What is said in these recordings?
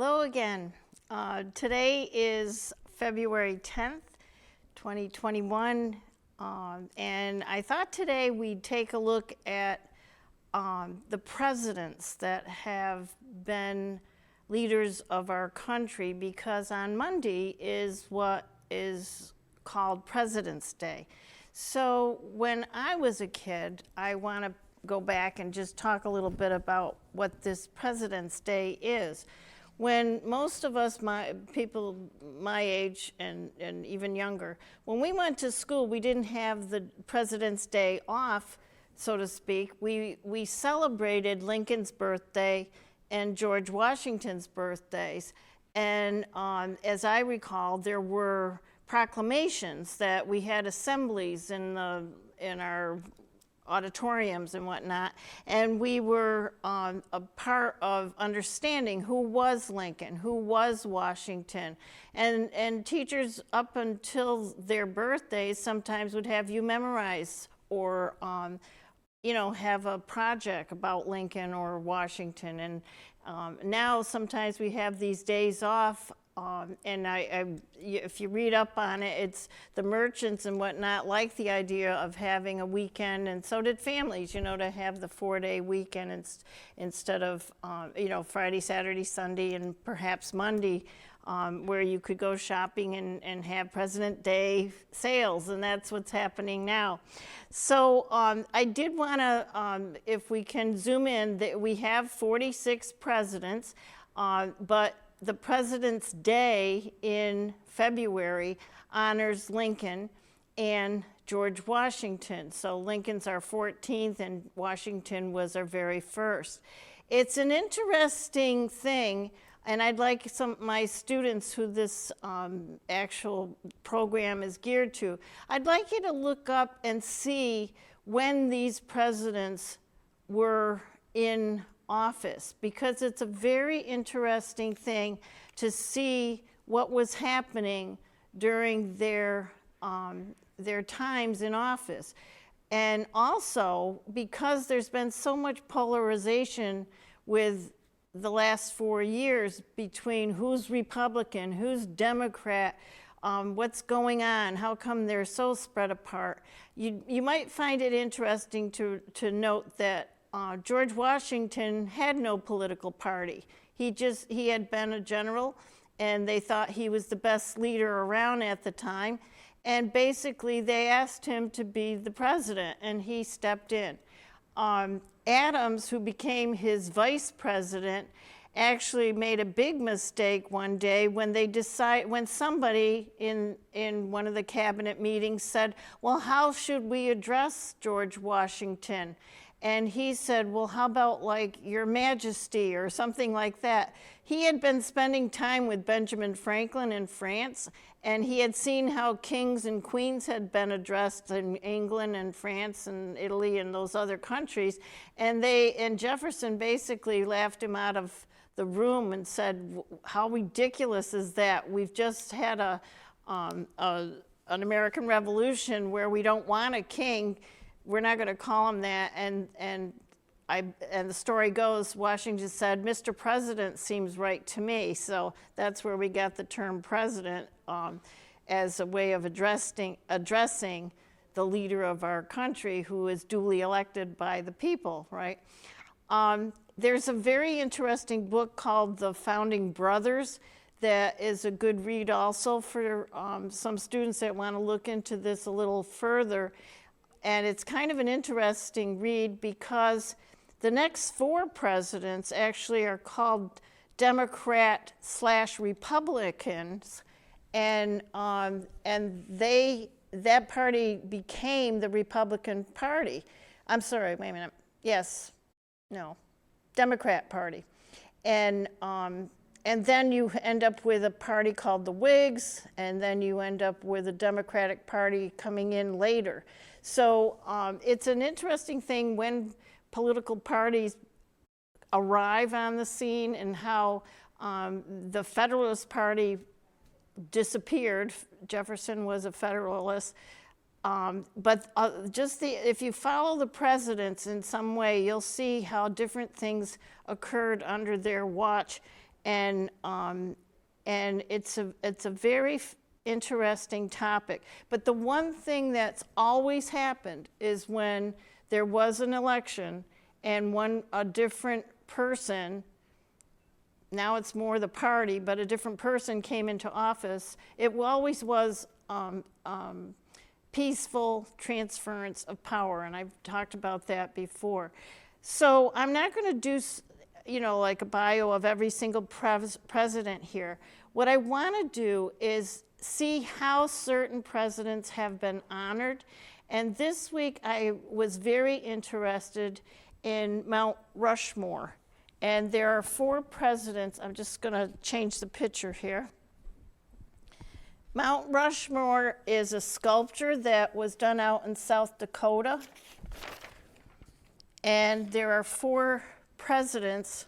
Hello again. Today is February 10th, 2021, and I thought today we'd take a look at the presidents that have been leaders of our country, because on Monday is what is called President's Day. So when I was a kid, I want to go back and just talk a little bit about what this President's Day is. When most of us, people my age and even younger, when we went to school, we didn't have the President's Day off, so to speak. We celebrated Lincoln's birthday and George Washington's birthdays. And as I recall, there were proclamations that we had assemblies in our auditoriums and whatnot, and we were a part of understanding who was Lincoln, who was Washington, and teachers up until their birthdays sometimes would have you memorize or have a project about Lincoln or Washington. And now sometimes we have these days off. And if you read up on it, it's the merchants and whatnot like the idea of having a weekend, and so did families, to have the 4-day weekend instead of, Friday, Saturday, Sunday, and perhaps Monday, where you could go shopping and have President Day sales, and that's what's happening now. So I did want to, if we can zoom in, that we have 46 presidents, but the President's Day in February honors Lincoln and George Washington. So Lincoln's our 14th and Washington was our very first. It's an interesting thing, and I'd like my students who this actual program is geared to, I'd like you to look up and see when these presidents were in office, because it's a very interesting thing to see what was happening during their times in office. And also because there's been so much polarization with the last 4 years between who's Republican, who's Democrat, what's going on, how come they're so spread apart. You might find it interesting to note that George Washington had no political party. He had been a general, and they thought he was the best leader around at the time. And basically, they asked him to be the president, and he stepped in. Adams, who became his vice president, actually made a big mistake one day when somebody in one of the cabinet meetings said, well, how should we address George Washington? And he said, well, how about like Your Majesty or something like that. He had been spending time with Benjamin Franklin in France, and he had seen how kings and queens had been addressed in England and France and Italy and those other countries. And Jefferson basically laughed him out of the room and said, how ridiculous is that? We've just had an American Revolution where we don't want a king. We're not going to call him that. And the story goes, Washington said, Mr. President seems right to me. So that's where we got the term president as a way of addressing the leader of our country who is duly elected by the people, right? There's a very interesting book called The Founding Brothers that is a good read also for some students that want to look into this a little further. And it's kind of an interesting read because the next 4 presidents actually are called Democrat/Republicans, and that party became the Republican Party. I'm sorry, wait a minute. Yes, no, Democrat Party, and then you end up with a party called the Whigs, and then you end up with a Democratic Party coming in later. So it's an interesting thing when political parties arrive on the scene and how the Federalist Party disappeared. Jefferson was a Federalist. But if you follow the presidents in some way, you'll see how different things occurred under their watch. and it's a very interesting topic. But the one thing that's always happened is when there was an election and a different person, now it's more the party, but a different person came into office, it always was peaceful transference of power, and I've talked about that before. So I'm not going to do, like a bio of every single president here. What I want to do is see how certain presidents have been honored. And this week I was very interested in Mount Rushmore. And there are 4 presidents. I'm just going to change the picture here. Mount Rushmore is a sculpture that was done out in South Dakota. And there are 4 presidents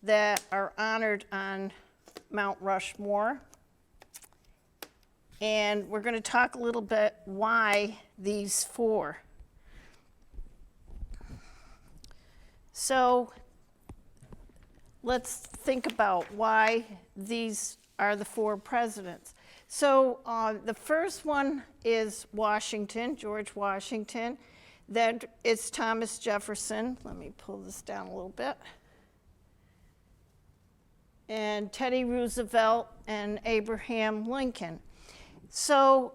that are honored on Mount Rushmore. And we're going to talk a little bit why these 4. So let's think about why these are the 4 presidents. So the first one is Washington, George Washington. Then it's Thomas Jefferson. Let me pull this down a little bit. And Teddy Roosevelt and Abraham Lincoln. So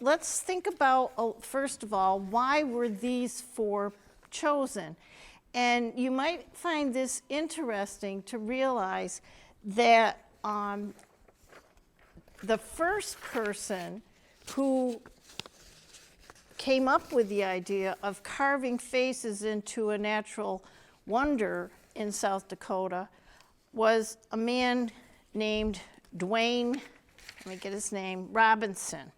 let's think about, first of all, why were these 4 chosen? And you might find this interesting to realize that the first person who came up with the idea of carving faces into a natural wonder in South Dakota was a man named Dwayne, let me get his name, Robinson.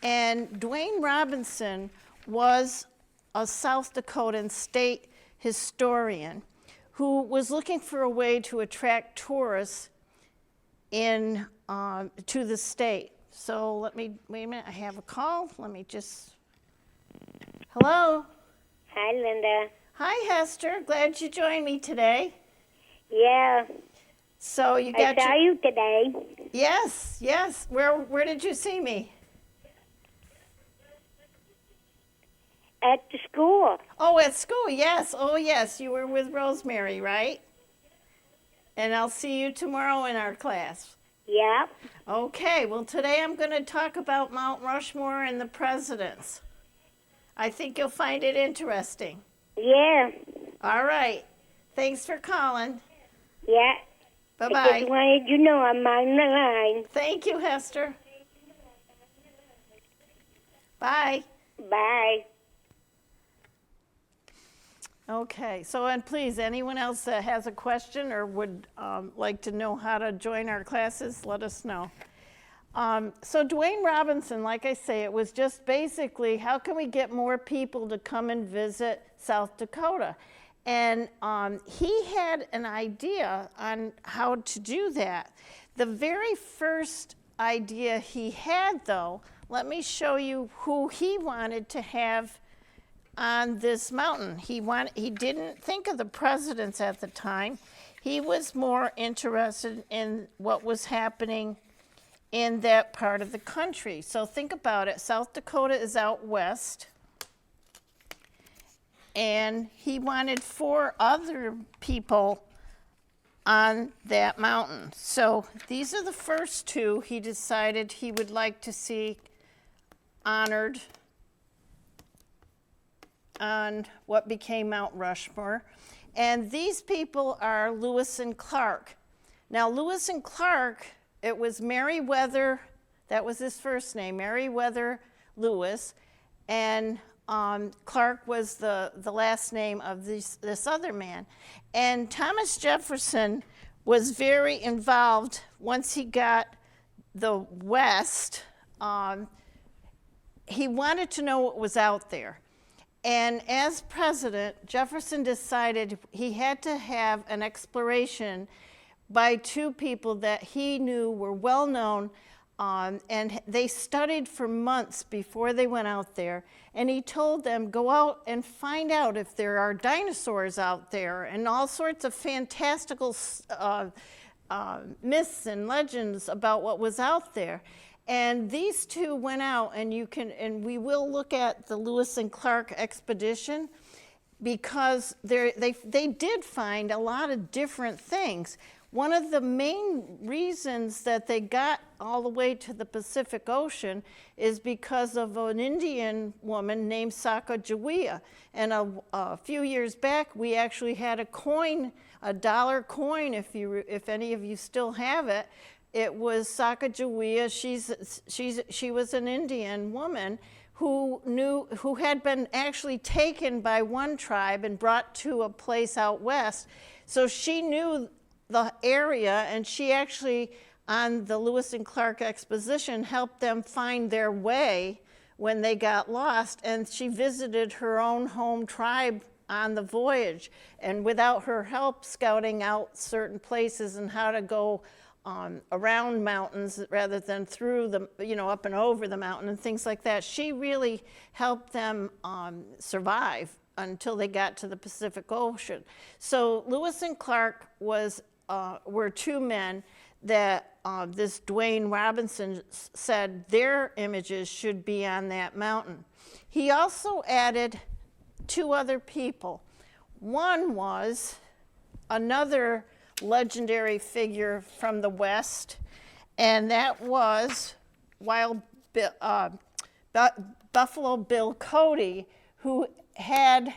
And Dwayne Robinson was a South Dakotan state historian who was looking for a way to attract tourists to the state. So wait a minute, I have a call. Let me just, hello? Hi, Linda. Hi, Hester. Glad you joined me today. Yeah. So you got I saw you today. Yes. Where did you see me? At the school. Oh, at school, yes. Oh, yes. You were with Rosemary, right? And I'll see you tomorrow in our class. Yep. Okay. Well, today I'm going to talk about Mount Rushmore and the presidents. I think you'll find it interesting. Yeah. All right. Thanks for calling. Yeah. Bye-bye. I just wanted you to know I'm on the line. Thank you, Hester. Bye. Bye. Okay, so and please, anyone else that has a question or would like to know how to join our classes, let us know. So Dwayne Robinson, like I say, it was just basically how can we get more people to come and visit South Dakota? And he had an idea on how to do that. The very first idea he had, though, let me show you who he wanted to have on this mountain. He didn't think of the presidents at the time. He was more interested in what was happening in that part of the country. So think about it. South Dakota is out west. And he wanted 4 other people on that mountain. So these are the first 2 he decided he would like to see honored on what became Mount Rushmore. And these people are Lewis and Clark. Now, Lewis and Clark, it was Meriwether, that was his first name, Meriwether Lewis, and Clark was the last name of this other man. And Thomas Jefferson was very involved once he got the West. He wanted to know what was out there. And as president, Jefferson decided he had to have an exploration by 2 people that he knew were well known, and they studied for months before they went out there. And he told them, go out and find out if there are dinosaurs out there and all sorts of fantastical myths and legends about what was out there. And these two went out, and we will look at the Lewis and Clark expedition, because they did find a lot of different things. One of the main reasons that they got all the way to the Pacific Ocean is because of an Indian woman named Sacagawea. And a few years back, we actually had a coin, a dollar coin, if any of you still have it. It was Sacagawea. She was an Indian woman who had been actually taken by one tribe and brought to a place out west. So she knew the area, and she actually, on the Lewis and Clark exposition, helped them find their way when they got lost. And she visited her own home tribe on the voyage, and without her help scouting out certain places and how to go around mountains rather than through them, up and over the mountain and things like that. She really helped them survive until they got to the Pacific Ocean. So Lewis and Clark were two men that this Dwayne Robinson said their images should be on that mountain. He also added two other people. One was another legendary figure from the West, and that was Buffalo Bill Cody, who had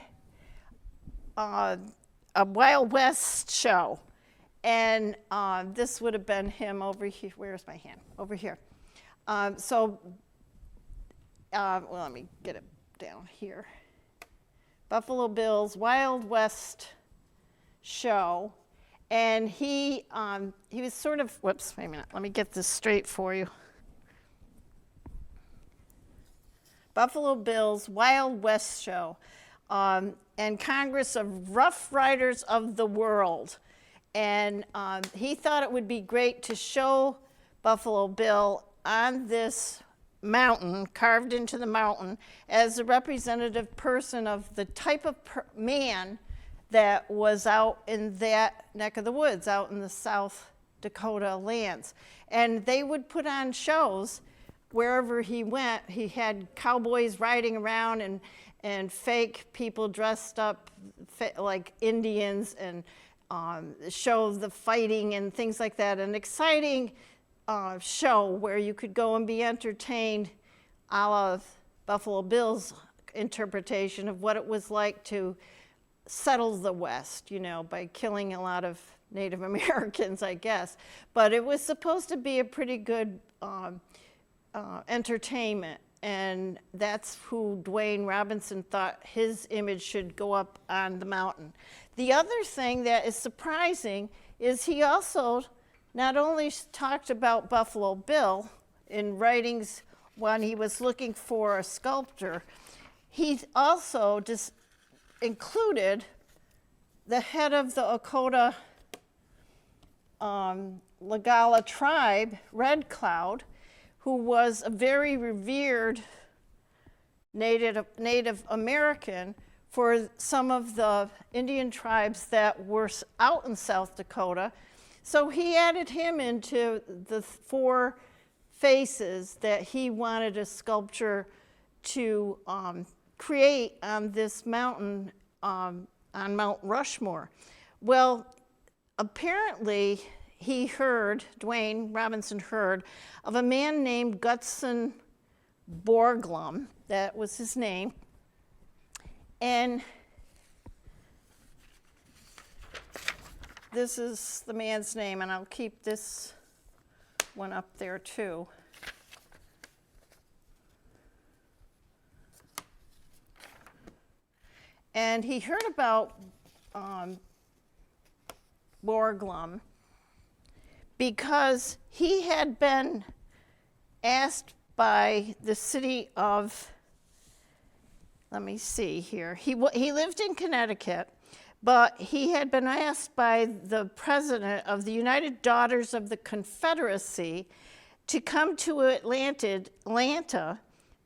a Wild West show. And this would have been him over here. Where's my hand? Over here. Well, let me get it down here. Buffalo Bill's Wild West show. And he was sort of, whoops, wait a minute, let me get this straight for you. Buffalo Bill's Wild West show, and Congress of Rough Riders of the World. And he thought it would be great to show Buffalo Bill on this mountain, carved into the mountain, as a representative person of the type of man that was out in that neck of the woods, out in the South Dakota lands. And they would put on shows wherever he went. He had cowboys riding around and fake people dressed up like Indians, and show the fighting and things like that. An exciting show where you could go and be entertained, a la Buffalo Bill's interpretation of what it was like to settle the West, by killing a lot of Native Americans, I guess. But it was supposed to be a pretty good entertainment, and that's who Dwayne Robinson thought his image should go up on the mountain. The other thing that is surprising is he also not only talked about Buffalo Bill in writings when he was looking for a sculptor, he also just included the head of the Lakota Lagala tribe, Red Cloud, who was a very revered Native American for some of the Indian tribes that were out in South Dakota. So he added him into the four faces that he wanted a sculpture to create on this mountain, on Mount Rushmore. Well, apparently Dwayne Robinson heard of a man named Gutzon Borglum, that was his name, and this is the man's name, and I'll keep this one up there too. And he heard about Borglum because he had been asked by the city of, let me see here, he lived in Connecticut, but he had been asked by the president of the United Daughters of the Confederacy to come to Atlanta,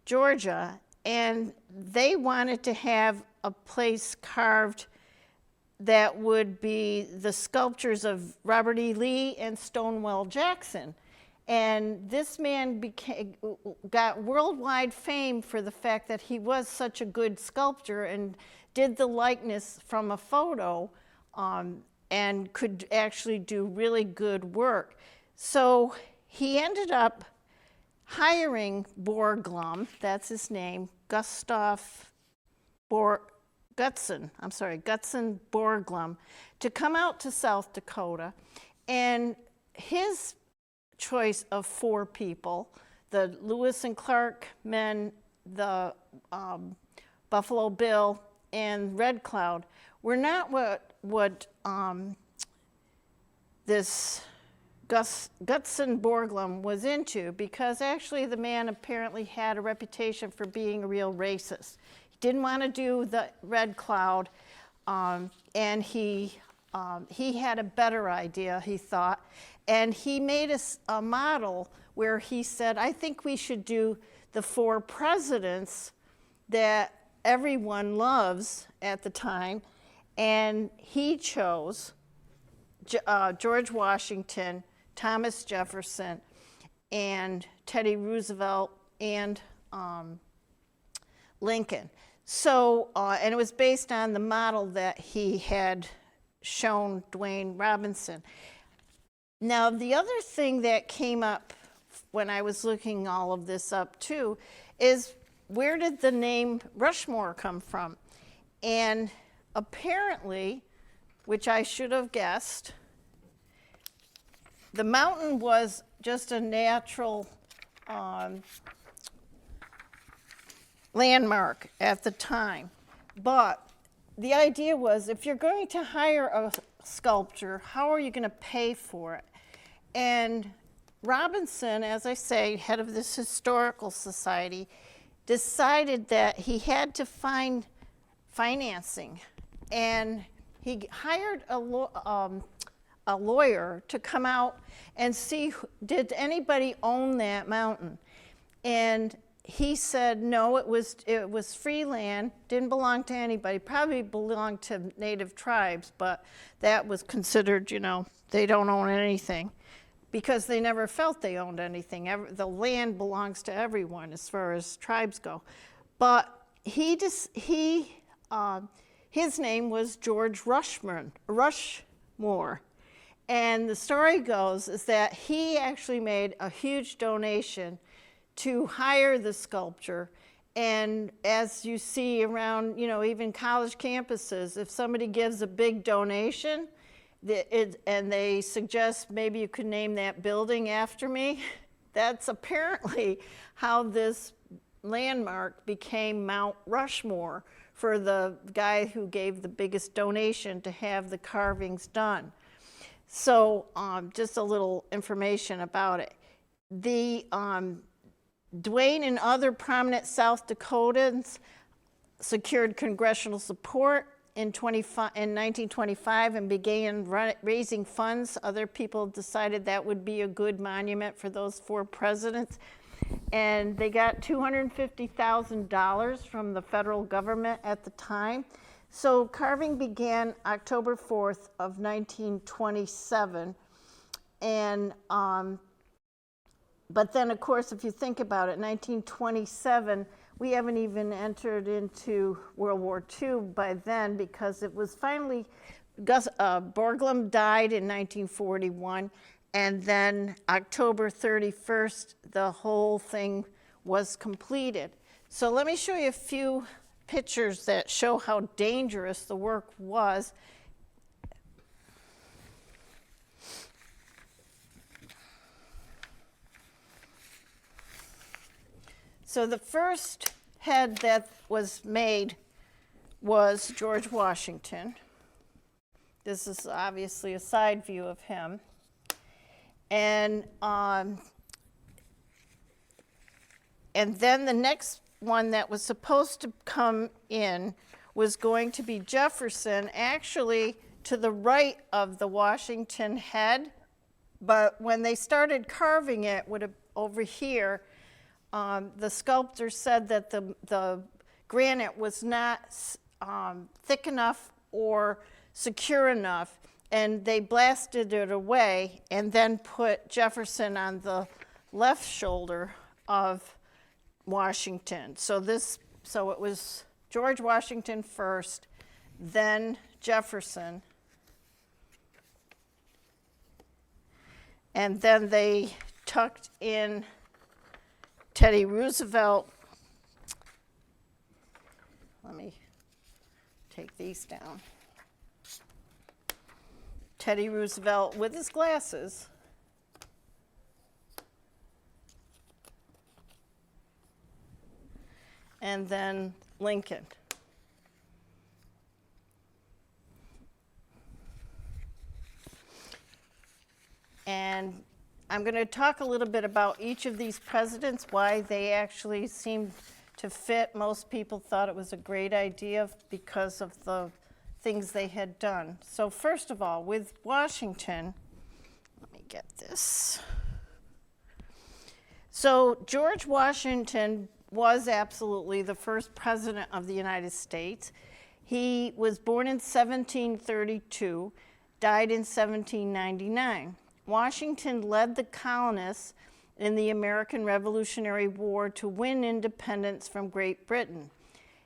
Georgia, and they wanted to have a place carved that would be the sculptures of Robert E. Lee and Stonewall Jackson. And this man got worldwide fame for the fact that he was such a good sculptor and did the likeness from a photo and could actually do really good work. So he ended up hiring Borglum, that's his name, Gutzon Borglum, to come out to South Dakota. And his choice of 4 people, the Lewis and Clark men, the Buffalo Bill, and Red Cloud, were not what this Gutzon Borglum was into, because actually the man apparently had a reputation for being a real racist. He didn't want to do the Red Cloud, and he had a better idea, he thought, and he made a model where he said, I think we should do the 4 presidents that everyone loves at the time, and he chose George Washington, Thomas Jefferson, and Teddy Roosevelt, and Lincoln. So, and it was based on the model that he had shown Dwayne Robinson. Now, the other thing that came up when I was looking all of this up too is, where did the name Rushmore come from? And apparently, which I should have guessed, the mountain was just a natural landmark at the time. But the idea was, if you're going to hire a sculptor, how are you going to pay for it? And Robinson, as I say, head of this historical society, decided that he had to find financing. And he hired a lawyer to come out and see, did anybody own that mountain? And he said no, it was free land, didn't belong to anybody, probably belonged to native tribes, but that was considered, they don't own anything, because they never felt they owned anything. The land belongs to everyone as far as tribes go. But his name was George Rushmore. And the story goes is that he actually made a huge donation to hire the sculptor. And as you see around, even college campuses, if somebody gives a big donation, and they suggest maybe you could name that building after me, that's apparently how this landmark became Mount Rushmore, for the guy who gave the biggest donation to have the carvings done. So just a little information about it. The Dwayne and other prominent South Dakotans secured congressional support in 1925 and began raising funds. Other people decided that would be a good monument for those 4 presidents. And they got $250,000 from the federal government at the time. So carving began October 4th of 1927. And but then, of course, if you think about it, 1927, we haven't even entered into World War II by then, because it was finally, Borglum died in 1941, and then October 31st, the whole thing was completed. So let me show you a few pictures that show how dangerous the work was. So the first head that was made was George Washington. This is obviously a side view of him. And then the next one that was supposed to come in was going to be Jefferson, actually to the right of the Washington head. But when they started carving it over here, the sculptor said that the granite was not thick enough or secure enough, and they blasted it away and then put Jefferson on the left shoulder of Washington. So it was George Washington first, then Jefferson, and then they tucked in Teddy Roosevelt. Let me take these down. Teddy Roosevelt with his glasses. And then Lincoln. And I'm going to talk a little bit about each of these presidents, why they actually seemed to fit. Most people thought it was a great idea because of the things they had done. So first of all, with Washington, let me get this. So George Washington was absolutely the first president of the United States. He was born in 1732, died in 1799. Washington led the colonists in the American Revolutionary War to win independence from Great Britain.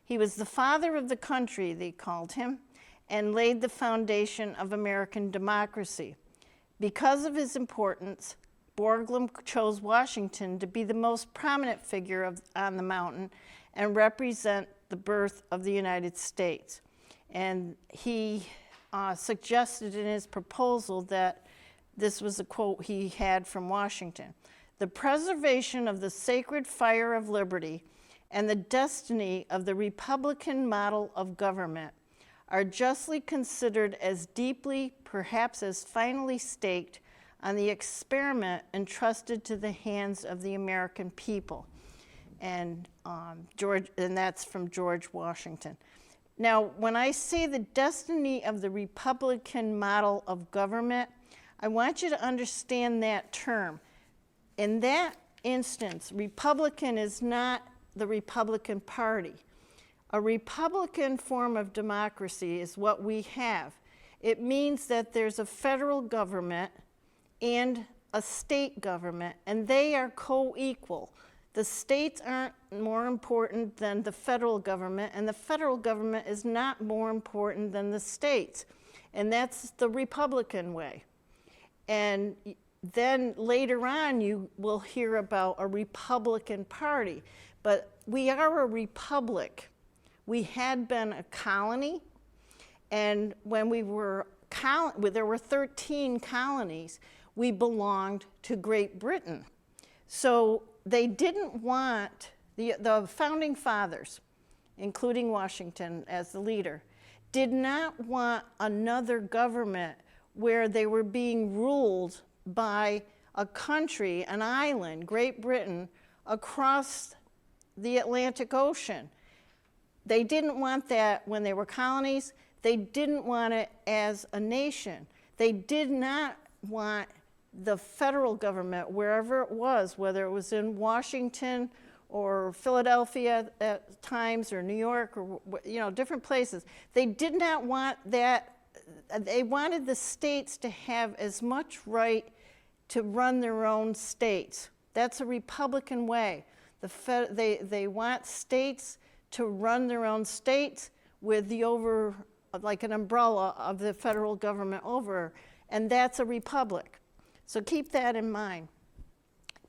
He was the father of the country, they called him, and laid the foundation of American democracy. Because of his importance, Borglum chose Washington to be the most prominent figure on the mountain and represent the birth of the United States. And he suggested in his proposal that this was a quote he had from Washington: "The preservation of the sacred fire of liberty and the destiny of the Republican model of government are justly considered as deeply, perhaps as finally staked, on the experiment entrusted to the hands of the American people." And that's from George Washington. Now, when I say the destiny of the Republican model of government, I want you to understand that term. In that instance, Republican is not the Republican Party. A Republican form of democracy is what we have. It means that there's a federal government and a state government, and they are co-equal. The states aren't more important than the federal government, and the federal government is not more important than the states. And that's the Republican way. And then later on, you will hear about a Republican Party. But we are a republic. We had been a colony, and when we were there were 13 colonies, we belonged to Great Britain. So they didn't want, the founding fathers, including Washington as the leader, did not want another government where they were being ruled by a country, an island, Great Britain, across the Atlantic Ocean. They didn't want that when they were colonies. They didn't want it as a nation. They did not want the federal government, wherever it was, whether it was in Washington or Philadelphia at times, or New York, or different places. They did not want that. They wanted the states to have as much right to run their own states. That's a Republican way. They want states to run their own states with like an umbrella of the federal government over, and that's a republic. So keep that in mind,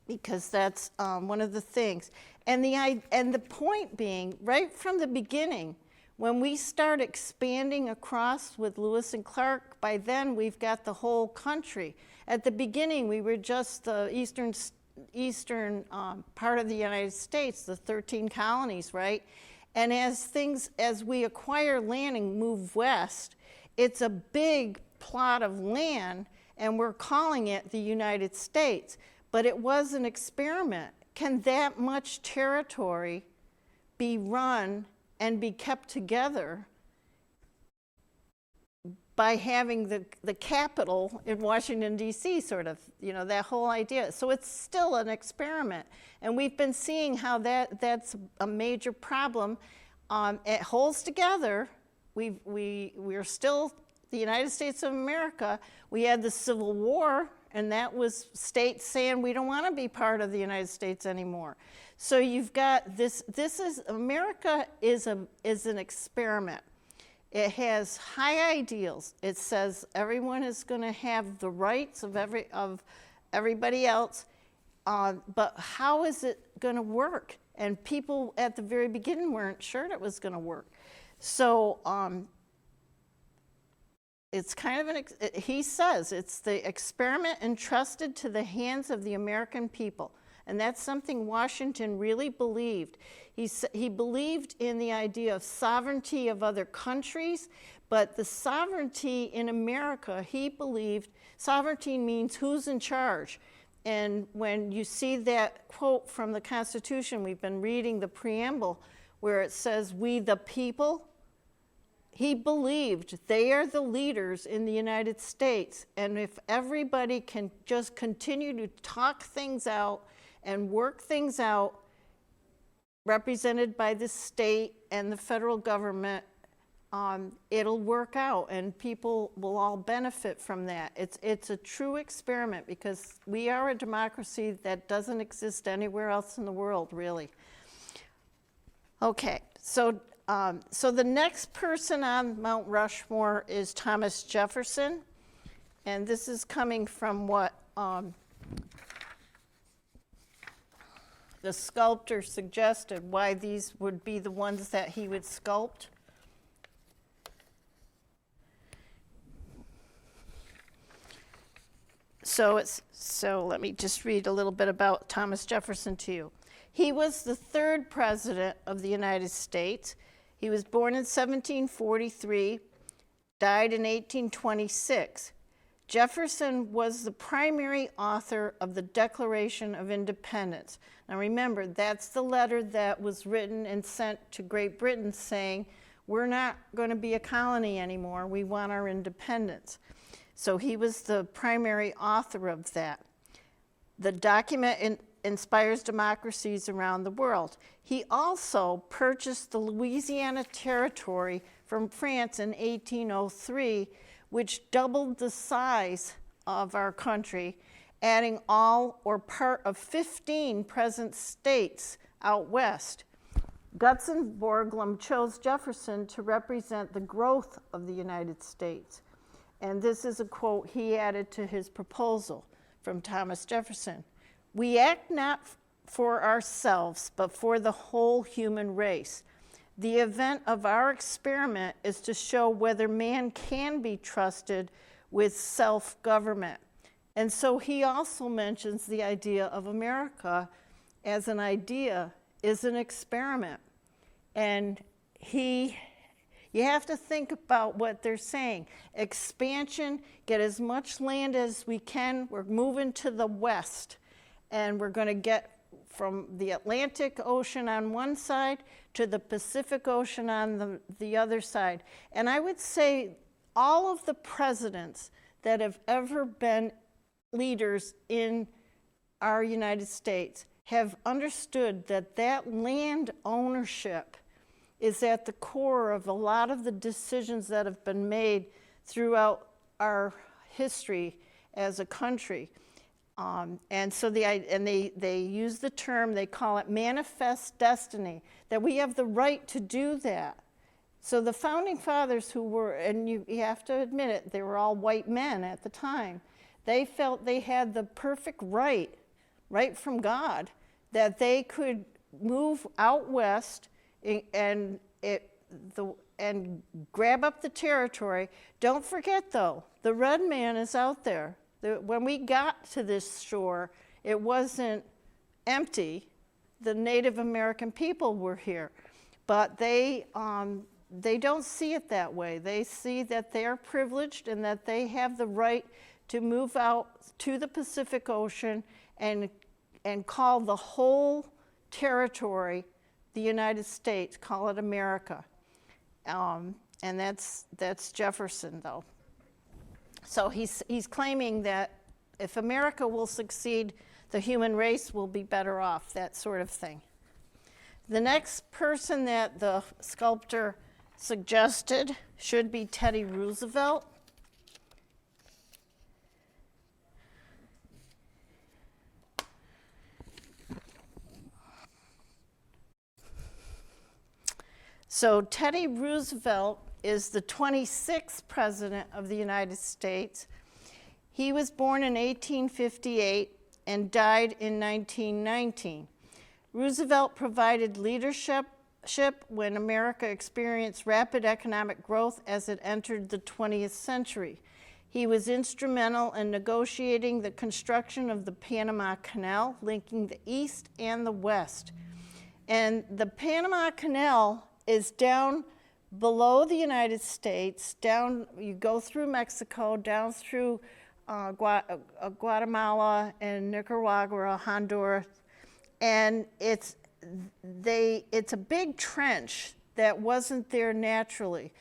because that's one of the things. And the point being, right from the beginning, when we start expanding across with Lewis and Clark, by then we've got the whole country. At the beginning, we were just the eastern part of the United States, the 13 colonies, right? And as we acquire land and move west, it's a big plot of land, and we're calling it the United States. But it was an experiment. Can that much territory be run and be kept together by having the capital in Washington, D.C., sort of, that whole idea? So it's still an experiment. And we've been seeing how that's a major problem. It holds together. We're still the United States of America, we had the Civil War, and that was states saying we don't want to be part of the United States anymore. So you've got this is, America is an experiment. It has high ideals. It says everyone is going to have the rights of everybody else, but how is it going to work? And people at the very beginning weren't sure it was going to work. So it's kind of he says it's the experiment entrusted to the hands of the American people. And that's something Washington really believed. He believed in the idea of sovereignty of other countries, but the sovereignty in America, he believed, sovereignty means who's in charge. And when you see that quote from the Constitution, we've been reading the preamble where it says, "We the people," he believed they are the leaders in the United States. And if everybody can just continue to talk things out and work things out, represented by the state and the federal government, it'll work out and people will all benefit from that. It's a true experiment because we are a democracy that doesn't exist anywhere else in the world, really. Okay, so the next person on Mount Rushmore is Thomas Jefferson, and this is coming from what the sculptor suggested, why these would be the ones that he would sculpt. So let me just read a little bit about Thomas Jefferson to you. He was the third president of the United States. He was born in 1743, died in 1826. Jefferson was the primary author of the Declaration of Independence. Now remember, that's the letter that was written and sent to Great Britain saying, we're not going to be a colony anymore, we want our independence. So he was the primary author of that. The document inspires democracies around the world. He also purchased the Louisiana Territory from France in 1803, which doubled the size of our country, adding all or part of 15 present states out west. Guts and Borglum chose Jefferson to represent the growth of the United States. And this is a quote he added to his proposal from Thomas Jefferson. "We act not for ourselves, but for the whole human race. The event of our experiment is to show whether man can be trusted with self-government." And so he also mentions the idea of America as an idea is an experiment. And you have to think about what they're saying. Expansion, get as much land as we can. We're moving to the west, and we're going to get from the Atlantic Ocean on one side to the Pacific Ocean on the other side. And I would say all of the presidents that have ever been leaders in our United States have understood that that land ownership is at the core of a lot of the decisions that have been made throughout our history as a country. And so they use the term, they call it manifest destiny, that we have the right to do that. So the founding fathers who were, and you have to admit it, they were all white men at the time. They felt they had the perfect right from God, that they could move out west and grab up the territory. Don't forget though, the red man is out there. When we got to this shore, it wasn't empty. The Native American people were here, but they don't see it that way. They see that they're privileged and that they have the right to move out to the Pacific Ocean and call the whole territory the United States, call it America. And that's Jefferson, though. So he's claiming that if America will succeed, the human race will be better off, that sort of thing. The next person that the sculptor suggested should be Teddy Roosevelt. So Teddy Roosevelt is the 26th president of the United States. He was born in 1858 and died in 1919. Roosevelt provided leadership when America experienced rapid economic growth as it entered the 20th century. He was instrumental in negotiating the construction of the Panama Canal, linking the East and the West. And the Panama Canal is down below the United States, down, you go through Mexico, down through Guatemala and Nicaragua, Honduras, and it's a big trench that wasn't there naturally.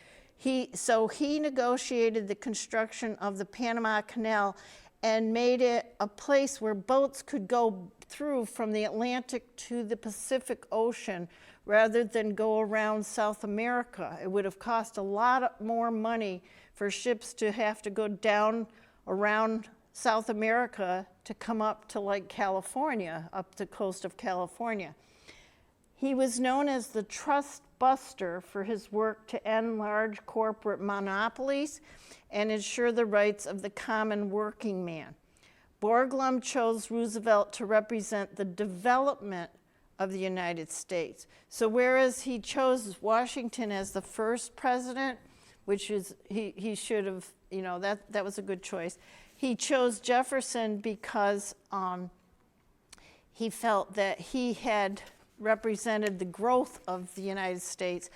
So he negotiated the construction of the Panama Canal and made it a place where boats could go through from the Atlantic to the Pacific Ocean rather than go around South America. It would have cost a lot more money for ships to have to go down around South America to come up to like California, up the coast of California. He was known as the trust buster for his work to end large corporate monopolies and ensure the rights of the common working man. Borglum chose Roosevelt to represent the development of the United States. So whereas he chose Washington as the first president, which is, he should have, you know, that was a good choice. He chose Jefferson because he felt that he had represented the growth of the United States.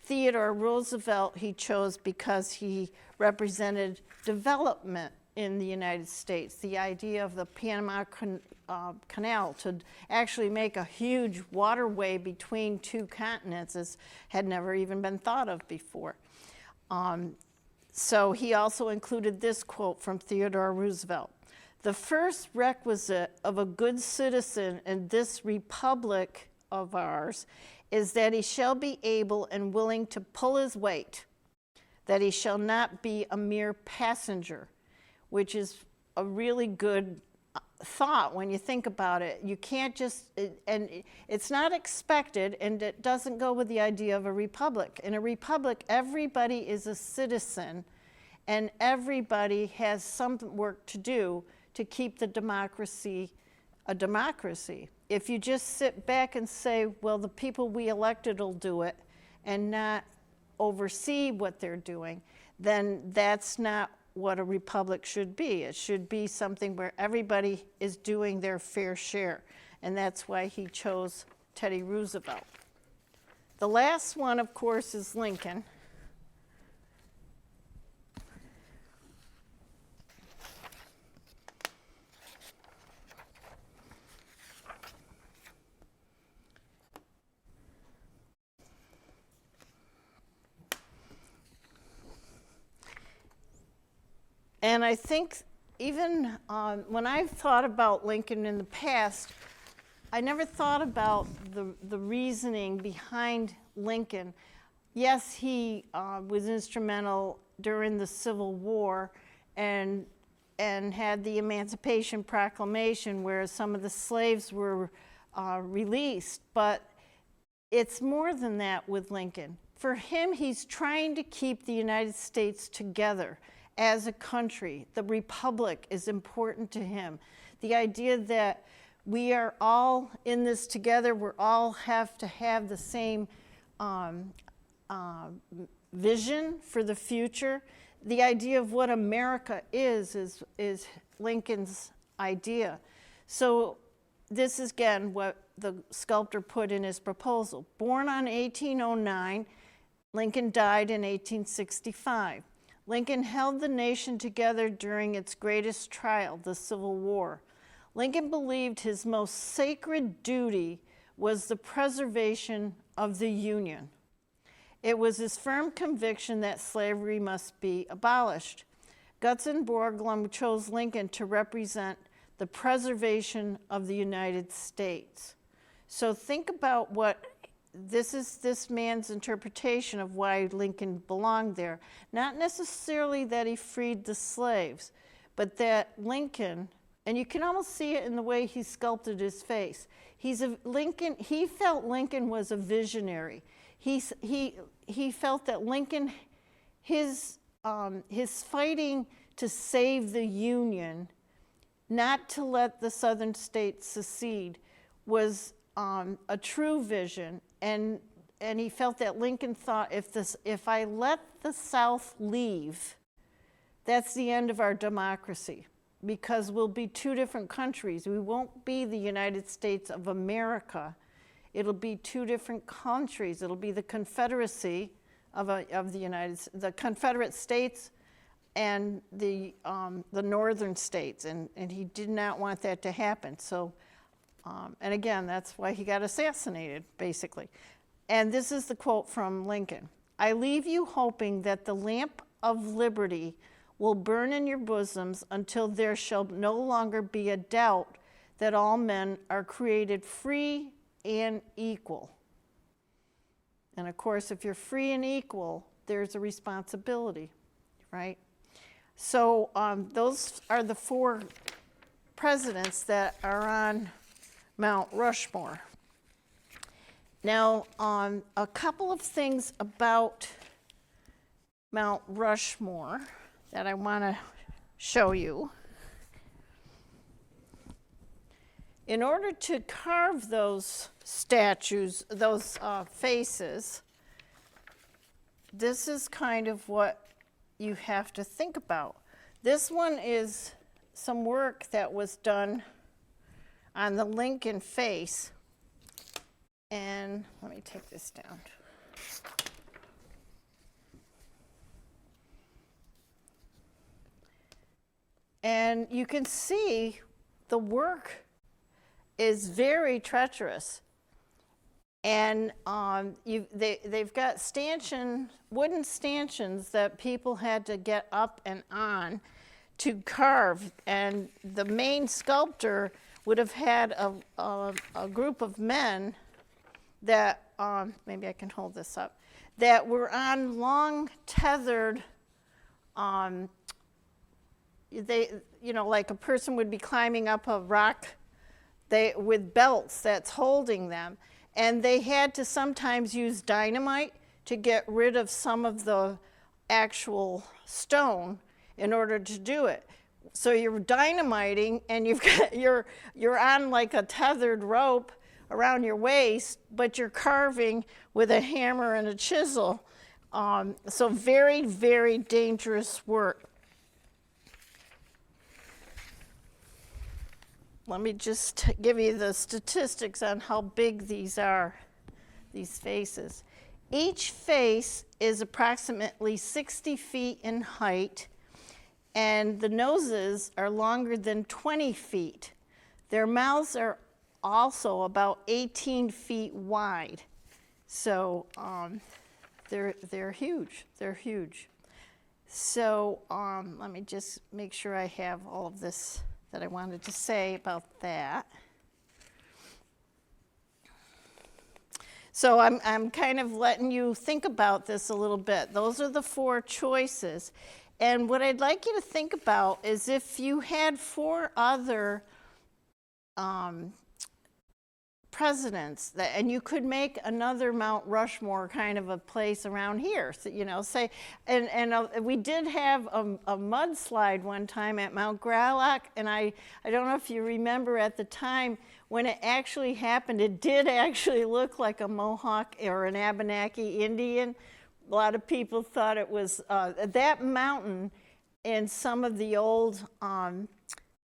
Theodore Roosevelt he chose because he represented development in the United States. The idea of the Panama Canal to actually make a huge waterway between two continents had never even been thought of before. So he also included this quote from Theodore Roosevelt: "The first requisite of a good citizen in this republic of ours is that he shall be able and willing to pull his weight, that he shall not be a mere passenger," which is a really good thought when you think about it. You can't just, and it's not expected, and it doesn't go with the idea of a republic. In a republic, everybody is a citizen, and everybody has some work to do to keep the democracy a democracy. If you just sit back and say, well, the people we elected will do it, and not oversee what they're doing, then that's not what a republic should be. It should be something where everybody is doing their fair share. And that's why he chose Teddy Roosevelt. The last one, of course, is Lincoln. And I think even when I've thought about Lincoln in the past, I never thought about the reasoning behind Lincoln. Yes, he was instrumental during the Civil War and had the Emancipation Proclamation where some of the slaves were released, but it's more than that with Lincoln. For him, he's trying to keep the United States together as a country. The republic is important to him. The idea that we are all in this together, we all have to have the same vision for the future. The idea of what America is Lincoln's idea. So this is, again, what the sculptor put in his proposal. Born on 1809, Lincoln died in 1865. Lincoln held the nation together during its greatest trial, the Civil War. Lincoln believed his most sacred duty was the preservation of the Union. It was his firm conviction that slavery must be abolished. Guts and Borglum chose Lincoln to represent the preservation of the United States. So think about what this is, this man's interpretation of why Lincoln belonged there. Not necessarily that he freed the slaves, but that Lincoln, and you can almost see it in the way he sculpted his face. He felt Lincoln was a visionary. He felt that Lincoln, his fighting to save the Union, not to let the Southern states secede, was a true vision, and he felt that Lincoln thought, if I let the South leave, that's the end of our democracy, because we'll be two different countries. We won't be the United States of America. It'll be two different countries. It'll be the Confederacy of the Confederate States and the northern states, and he did not want that to happen. So, and again, that's why he got assassinated, basically. And this is the quote from Lincoln: "I leave you hoping that the lamp of liberty will burn in your bosoms until there shall no longer be a doubt that all men are created free and equal." And of course, if you're free and equal, there's a responsibility, right? So those are the 4 presidents that are on Mount Rushmore. Now, a couple of things about Mount Rushmore that I want to show you. In order to carve those statues, those faces, this is kind of what you have to think about. This one is some work that was done on the Lincoln face. And let me take this down. And you can see the work is very treacherous. And they've got wooden stanchions that people had to get up and on to carve. And the main sculptor would have had a group of men that, maybe I can hold this up, that were on long tethered, like a person would be climbing up a rock with belts that's holding them. And they had to sometimes use dynamite to get rid of some of the actual stone in order to do it. So you're dynamiting, and you're on like a tethered rope around your waist, but you're carving with a hammer and a chisel. So very, very dangerous work. Let me just give you the statistics on how big these are, these faces. Each face is approximately 60 feet in height, and the noses are longer than 20 feet. Their mouths are also about 18 feet wide. So they're huge. They're huge. So let me just make sure I have all of this that I wanted to say about that. So I'm kind of letting you think about this a little bit. Those are the 4 choices. And what I'd like you to think about is if you had 4 other presidents, and you could make another Mount Rushmore kind of a place around here, so, say, and we did have a mudslide one time at Mount Greylock, and I don't know if you remember at the time when it actually happened, it did actually look like a Mohawk or an Abenaki Indian. A lot of people thought it was that mountain. In some of the old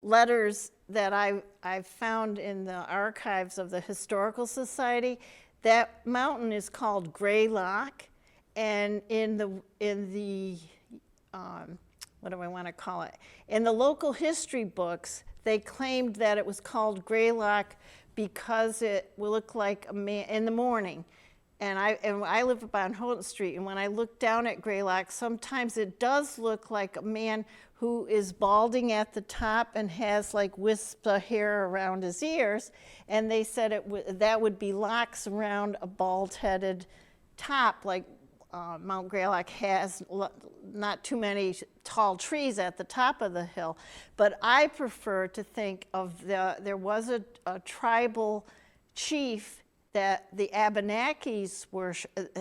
letters that I've found in the archives of the Historical Society, that mountain is called Greylock, and in the what do I want to call it? In the local history books, they claimed that it was called Greylock because it will look like a man in the morning. And I live up on Houghton Street, and when I look down at Greylock, sometimes it does look like a man who is balding at the top and has like wisps of hair around his ears, and they said that would be locks around a bald-headed top, like Mount Greylock has not too many tall trees at the top of the hill. But I prefer to think of there was a tribal chief that the Abenakis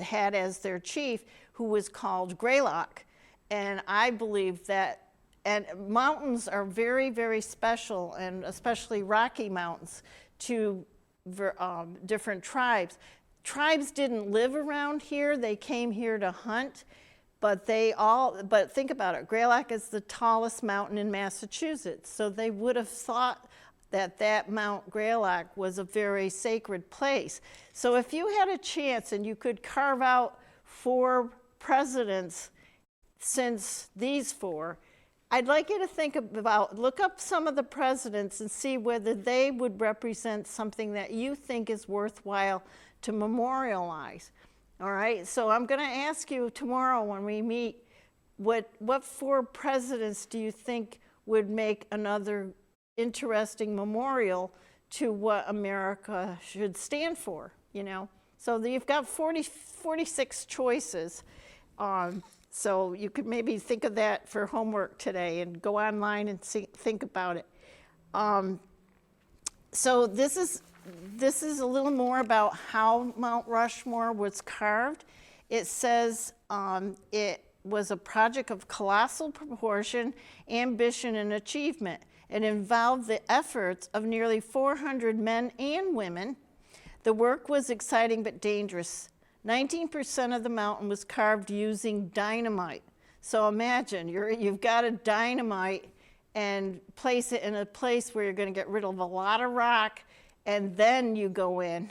had as their chief, who was called Greylock. And I believe that, and mountains are very, very special, and especially Rocky Mountains, to different tribes. Tribes didn't live around here, they came here to hunt, but think about it, Greylock is the tallest mountain in Massachusetts, so they would have thought that Mount Greylock was a very sacred place. So if you had a chance and you could carve out 4 presidents since these 4, I'd like you to think about, look up some of the presidents and see whether they would represent something that you think is worthwhile to memorialize. All right, so I'm going to ask you tomorrow when we meet, what 4 presidents do you think would make another interesting memorial to what America should stand for, you know? So you've got 46 choices. So you could maybe think of that for homework today and go online and think about it. So this is a little more about how Mount Rushmore was carved. It says it was a project of colossal proportion, ambition, and achievement. It involved the efforts of nearly 400 men and women. The work was exciting but dangerous. 19% of the mountain was carved using dynamite. So imagine, you've got a dynamite and place it in a place where you're going to get rid of a lot of rock, and then you go in.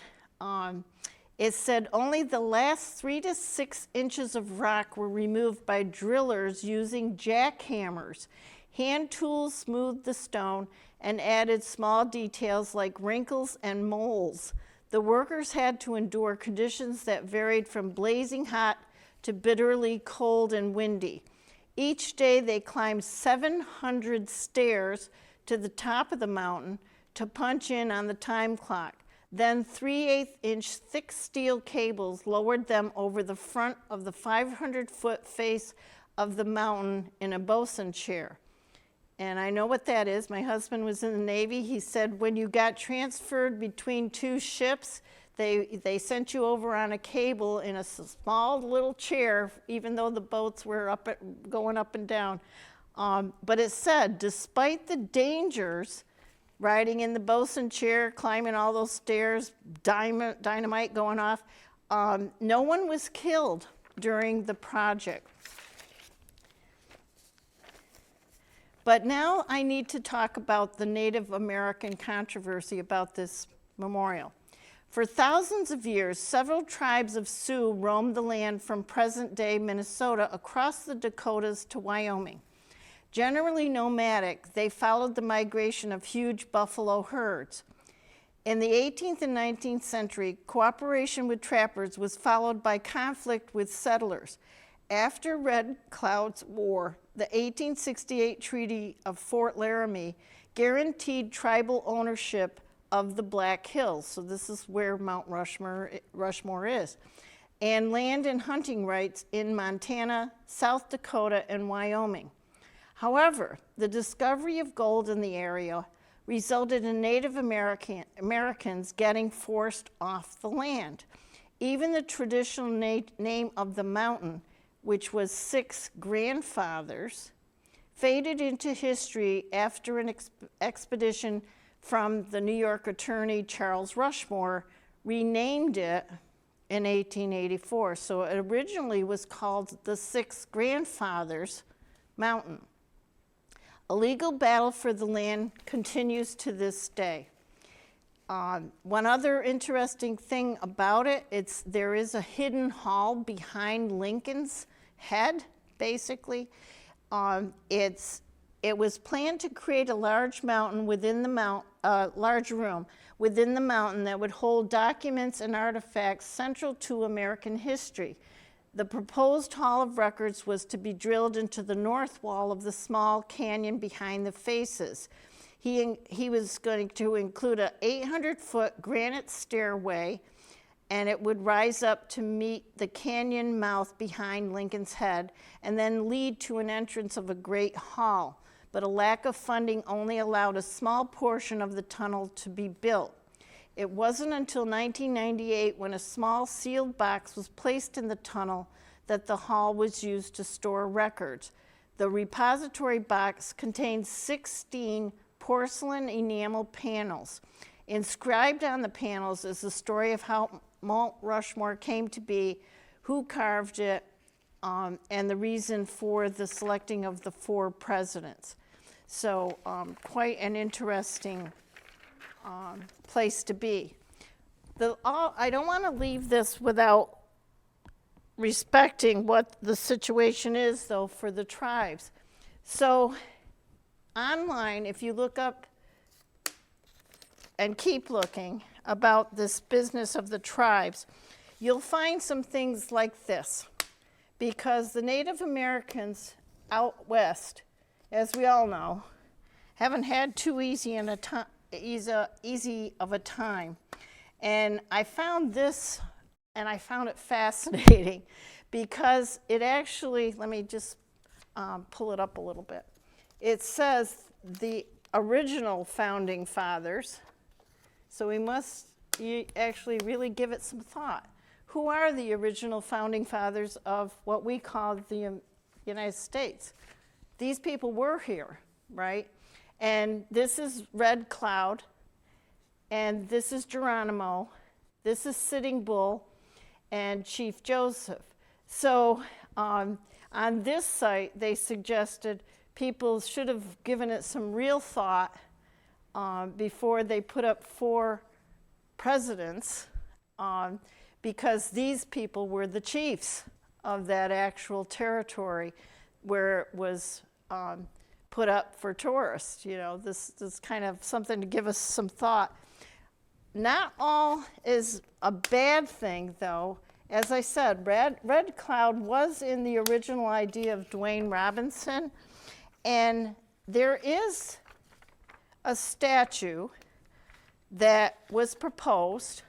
It said only the last 3 to 6 inches of rock were removed by drillers using jackhammers. Hand tools smoothed the stone and added small details like wrinkles and moles. The workers had to endure conditions that varied from blazing hot to bitterly cold and windy. Each day they climbed 700 stairs to the top of the mountain to punch in on the time clock. Then 3/8-inch thick steel cables lowered them over the front of the 500-foot face of the mountain in a bosun chair. And I know what that is. My husband was in the Navy. He said when you got transferred between 2 ships, they sent you over on a cable in a small little chair, even though the boats were going up and down. But it said, despite the dangers, riding in the bosun chair, climbing all those stairs, dynamite going off, no one was killed during the project. But now I need to talk about the Native American controversy about this memorial. For thousands of years, several tribes of Sioux roamed the land from present-day Minnesota across the Dakotas to Wyoming. Generally nomadic, they followed the migration of huge buffalo herds. In the 18th and 19th century, cooperation with trappers was followed by conflict with settlers. After Red Cloud's War, the 1868 Treaty of Fort Laramie guaranteed tribal ownership of the Black Hills, so this is where Mount Rushmore is, and land and hunting rights in Montana, South Dakota, and Wyoming. However, the discovery of gold in the area resulted in Native Americans getting forced off the land. Even the traditional name of the mountain, which was 6 grandfathers, faded into history after an expedition from the New York attorney Charles Rushmore renamed it in 1884. So it originally was called the 6 Grandfathers Mountain. A legal battle for the land continues to this day. One other interesting thing about it, there is a hidden hall behind Lincoln's head, basically. It was planned to create a large mountain within the large room within the mountain that would hold documents and artifacts central to American history. The proposed Hall of Records was to be drilled into the north wall of the small canyon behind the faces. He was going to include an 800-foot granite stairway, and it would rise up to meet the canyon mouth behind Lincoln's head and then lead to an entrance of a great hall. But a lack of funding only allowed a small portion of the tunnel to be built. It wasn't until 1998, when a small sealed box was placed in the tunnel, that the hall was used to store records. The repository box contains 16 porcelain enamel panels. Inscribed on the panels is the story of how Mount Rushmore came to be, who carved it, and the reason for the selecting of the 4 presidents. So quite an interesting place to be. I don't want to leave this without respecting what the situation is, though, for the tribes. So online, if you look up and keep looking about this business of the tribes, you'll find some things like this. Because the Native Americans out west, as we all know, haven't had too easy of a time. And I found this, and I found it fascinating, because it actually, let me just pull it up a little bit. It says the original founding fathers, so we must actually really give it some thought. Who are the original founding fathers of what we call the United States? These people were here, right? And this is Red Cloud, and this is Geronimo, this is Sitting Bull, and Chief Joseph. So on this site, they suggested people should have given it some real thought before they put up 4 presidents, because these people were the chiefs of that actual territory where it was put up for tourists. You know, this is kind of something to give us some thought. Not all is a bad thing, though. As I said, Red Cloud was in the original idea of Dwayne Robinson, and there is a statue that was proposed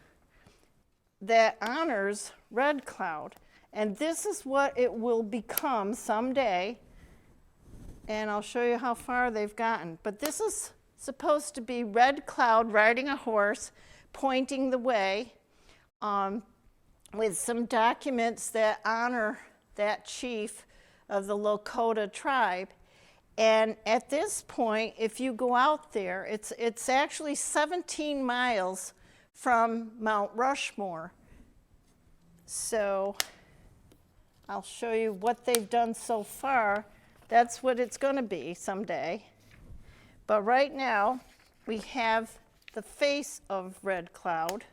that honors Red Cloud, and this is what it will become someday, and I'll show you how far they've gotten. But this is supposed to be Red Cloud riding a horse, pointing the way, with some documents that honor that chief of the Lakota tribe. And at this point, if you go out there, it's actually 17 miles from Mount Rushmore. So I'll show you what they've done so far. That's what it's going to be someday. But right now, we have the face of Red Cloud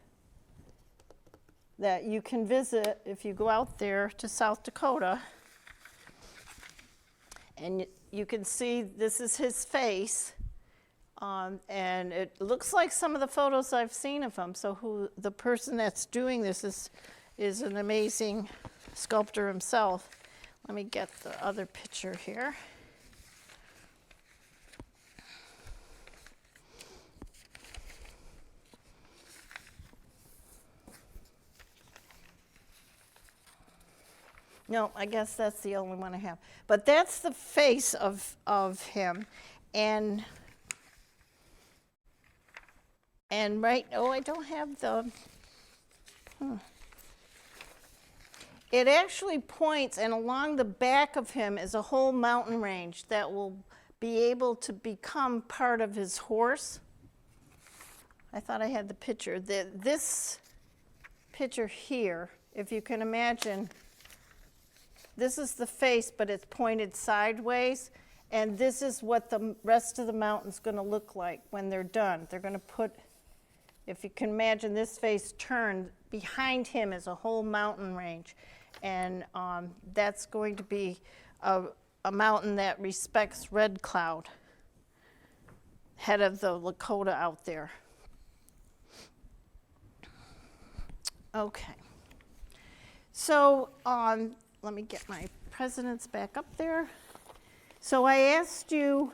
that you can visit if you go out there to South Dakota. And you can see this is his face. And it looks like some of the photos I've seen of him. So the person that's doing this is an amazing sculptor himself. Let me get the other picture here. No, I guess that's the only one I have. But that's the face of him. And right, I don't have the, It actually points, and along the back of him is a whole mountain range that will be able to become part of his horse. I thought I had the picture. This picture here, if you can imagine, this is the face, but it's pointed sideways, and this is what the rest of the mountain's going to look like when they're done. They're going to put, if you can imagine this face turned, behind him is a whole mountain range, and that's going to be a mountain that respects Red Cloud, head of the Lakota out there. Okay, so let me get my presidents back up there. So I asked you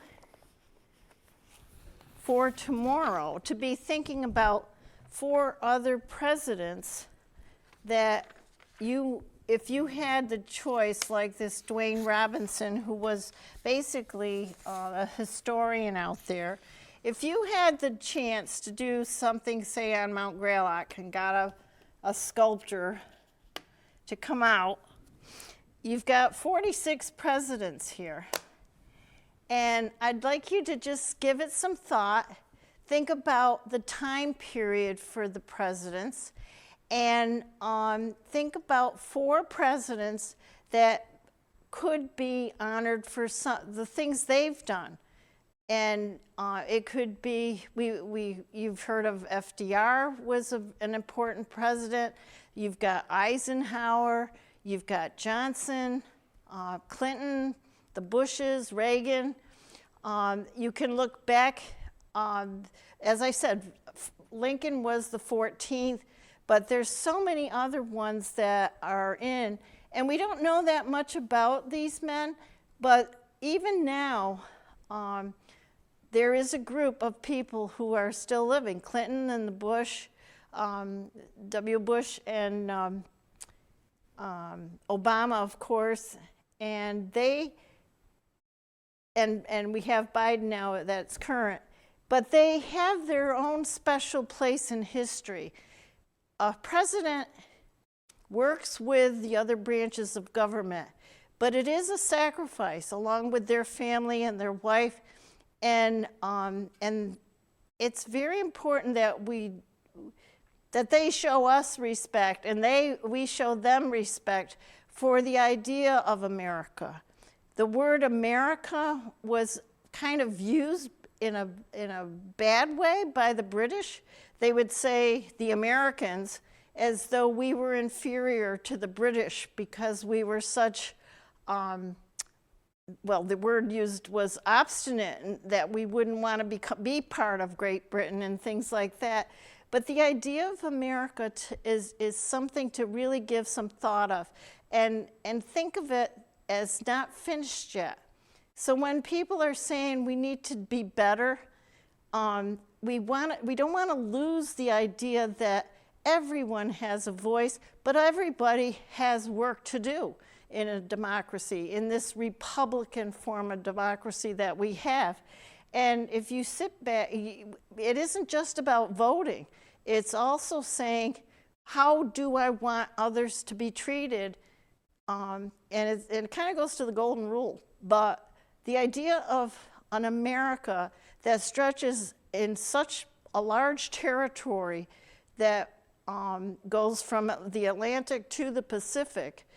for tomorrow to be thinking about 4 other presidents that if you had the choice, like this Dwayne Robinson, who was basically a historian out there, If you had the chance to do something, say, on Mount Greylock and got a sculptor to come out, you've got 46 presidents here. And I'd like you to just give it some thought. Think about the time period for the presidents, and think about 4 presidents that could be honored for the things they've done. And it could be, you've heard of FDR was an important president. You've got Eisenhower, you've got Johnson, Clinton, the Bushes, Reagan. You can look back, as I said, Lincoln was the 14th, but there's so many other ones that are in, and we don't know that much about these men, but even now, there is a group of people who are still living. Clinton and the Bush, W. Bush and Obama, of course, and and we have Biden now that's current, but they have their own special place in history. A president works with the other branches of government, but it is a sacrifice along with their family and their wife. And it's very important that they show us respect, and we show them respect for the idea of America. The word America was kind of used in a bad way by the British. They would say the Americans as though we were inferior to the British because we were such well, the word used was obstinate, and that we wouldn't want to be part of Great Britain and things like that. But the idea of America is something to really give some thought of, and think of it as not finished yet. So when people are saying we need to be better, we don't want to lose the idea that everyone has a voice, but everybody has work to do in a democracy, in this Republican form of democracy that we have. And if you sit back, it isn't just about voting. It's also saying, how do I want others to be treated? And it kind of goes to the golden rule. But the idea of an America that stretches in such a large territory that goes from the Atlantic to the Pacific,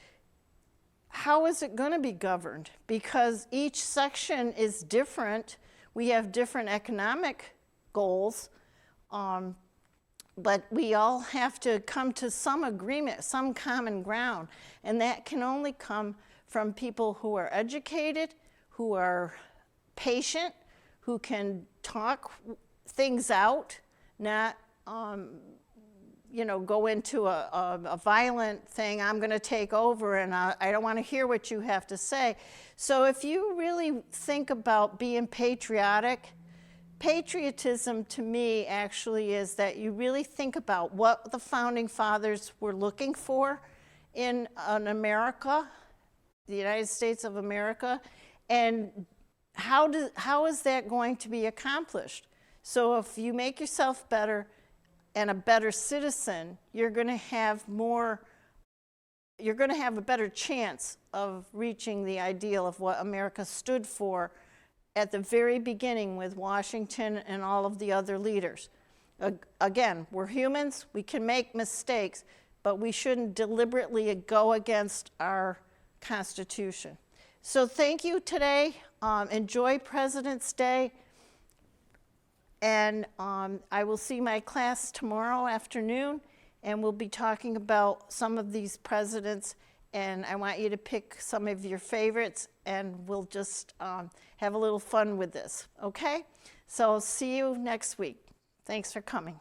how is it going to be governed? Because each section is different. We have different economic goals, but we all have to come to some agreement, some common ground. And that can only come from people who are educated, who are patient, who can talk things out, not go into a violent thing. I'm going to take over, and I don't want to hear what you have to say. So if you really think about being patriotic, patriotism to me actually is that you really think about what the founding fathers were looking for in an America, the United States of America, and how is that going to be accomplished? So if you make yourself better and a better citizen, you're going to have a better chance of reaching the ideal of what America stood for at the very beginning with Washington and all of the other leaders. Again, we're humans, we can make mistakes, but we shouldn't deliberately go against our Constitution. So thank you today. Enjoy President's Day. And I will see my class tomorrow afternoon, and we'll be talking about some of these presidents, and I want you to pick some of your favorites, and we'll just have a little fun with this, okay? So see you next week. Thanks for coming.